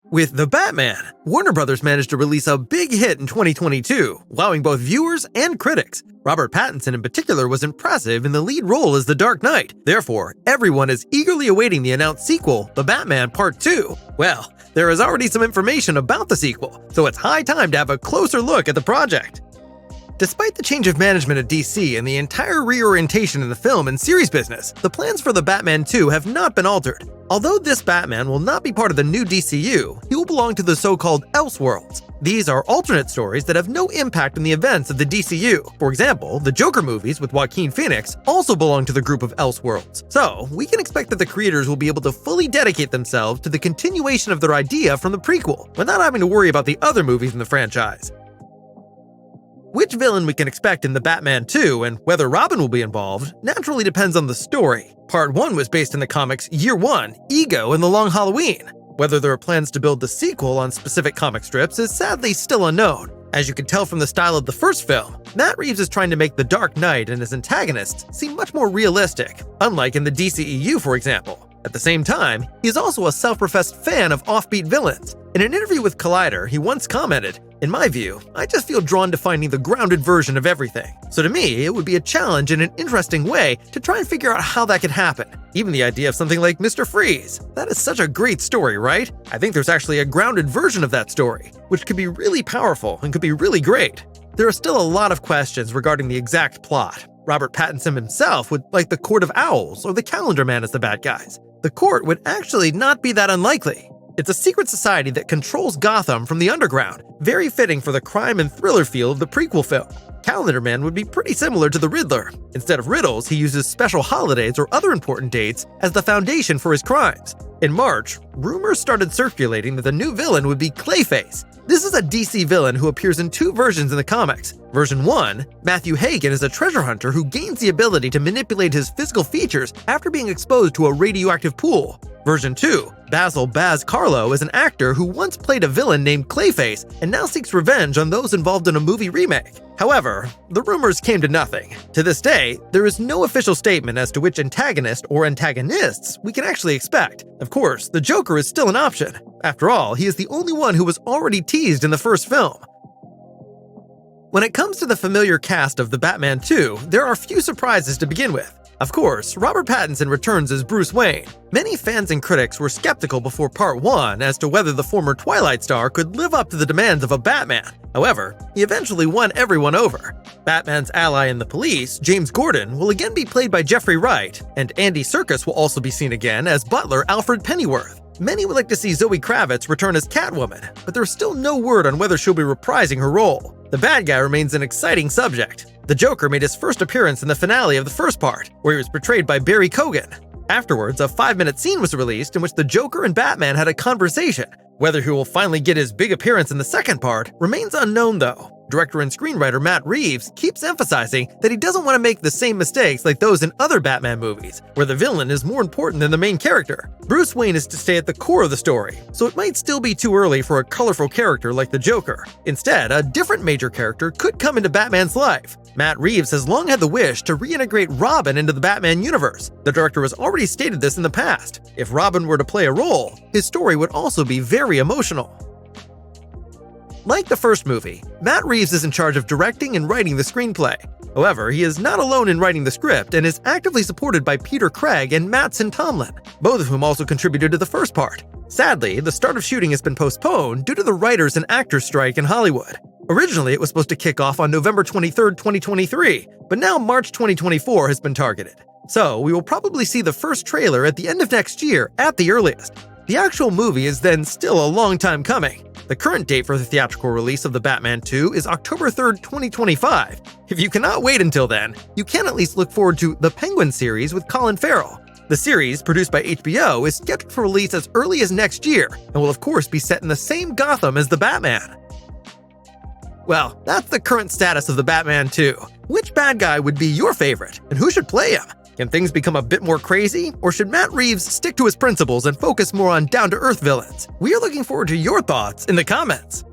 With The Batman, Warner Bros. Managed to release a big hit in 2022, wowing both viewers and critics. Robert Pattinson in particular was impressive in the lead role as the Dark Knight. Therefore, everyone is eagerly awaiting the announced sequel, The Batman Part 2. Well, there is already some information about the sequel, so it's high time to have a closer look at the project. Despite the change of management at DC and the entire reorientation in the film and series business, the plans for The Batman 2 have not been altered. Although this Batman will not be part of the new DCU, he will belong to the so-called Elseworlds. These are alternate stories that have no impact on the events of the DCU. For example, the Joker movies with Joaquin Phoenix also belong to the group of Elseworlds. So, we can expect that the creators will be able to fully dedicate themselves to the continuation of their idea from the prequel, without having to worry about the other movies in the franchise. Which villain we can expect in The Batman 2 and whether Robin will be involved naturally depends on the story. Part 1 was based in the comics Year 1, Ego, and The Long Halloween. Whether there are plans to build the sequel on specific comic strips is sadly still unknown. As you can tell from the style of the first film, Matt Reeves is trying to make the Dark Knight and his antagonists seem much more realistic, unlike in the DCEU for example. At the same time, he is also a self-professed fan of offbeat villains. In an interview with Collider, he once commented, "In my view, I just feel drawn to finding the grounded version of everything. So to me, it would be a challenge in an interesting way to try and figure out how that could happen. Even the idea of something like Mr. Freeze. That is such a great story, right? I think there's actually a grounded version of that story, which could be really powerful and could be really great." There are still a lot of questions regarding the exact plot. Robert Pattinson himself would like the Court of Owls or the Calendar Man as the bad guys. The court would actually not be that unlikely. It's a secret society that controls Gotham from the underground, very fitting for the crime and thriller feel of the prequel film. Calendar Man would be pretty similar to the Riddler. Instead of riddles, he uses special holidays or other important dates as the foundation for his crimes. In March, rumors started circulating that the new villain would be Clayface. This is a DC villain who appears in two versions in the comics. Version 1, Matthew Hagen is a treasure hunter who gains the ability to manipulate his physical features after being exposed to a radioactive pool. Version 2, Basil Baz Carlo is an actor who once played a villain named Clayface and now seeks revenge on those involved in a movie remake. However, the rumors came to nothing. To this day, there is no official statement as to which antagonist or antagonists we can actually expect. Of course, the Joker is still an option. After all, he is the only one who was already teased in the first film. When it comes to the familiar cast of The Batman 2, there are few surprises to begin with. Of course, Robert Pattinson returns as Bruce Wayne. Many fans and critics were skeptical before Part 1 as to whether the former Twilight star could live up to the demands of a Batman. However, he eventually won everyone over. Batman's ally in the police, James Gordon, will again be played by Jeffrey Wright, and Andy Serkis will also be seen again as butler Alfred Pennyworth. Many would like to see Zoe Kravitz return as Catwoman, but there's still no word on whether she'll be reprising her role. The bad guy remains an exciting subject. The Joker made his first appearance in the finale of the first part, where he was portrayed by Barry Keoghan. Afterwards, a 5-minute scene was released in which the Joker and Batman had a conversation. Whether he will finally get his big appearance in the second part remains unknown though. Director and screenwriter Matt Reeves keeps emphasizing that he doesn't want to make the same mistakes like those in other Batman movies, where the villain is more important than the main character. Bruce Wayne is to stay at the core of the story, so it might still be too early for a colorful character like the Joker. Instead, a different major character could come into Batman's life. Matt Reeves has long had the wish to reintegrate Robin into the Batman universe. The director has already stated this in the past. If Robin were to play a role, his story would also be very emotional. Like the first movie, Matt Reeves is in charge of directing and writing the screenplay. However, he is not alone in writing the script and is actively supported by Peter Craig and Mattson Tomlin, both of whom also contributed to the first part. Sadly, the start of shooting has been postponed due to the writers and actors strike in Hollywood. Originally, it was supposed to kick off on November 23, 2023, but now March 2024 has been targeted. So, we will probably see the first trailer at the end of next year at the earliest. The actual movie is then still a long time coming. The current date for the theatrical release of The Batman 2 is October 3, 2025. If you cannot wait until then, you can at least look forward to The Penguin series with Colin Farrell. The series, produced by HBO, is scheduled for release as early as next year, and will of course be set in the same Gotham as The Batman. Well, that's the current status of The Batman 2. Which bad guy would be your favorite, and who should play him? Can things become a bit more crazy, or should Matt Reeves stick to his principles and focus more on down-to-earth villains? We are looking forward to your thoughts in the comments.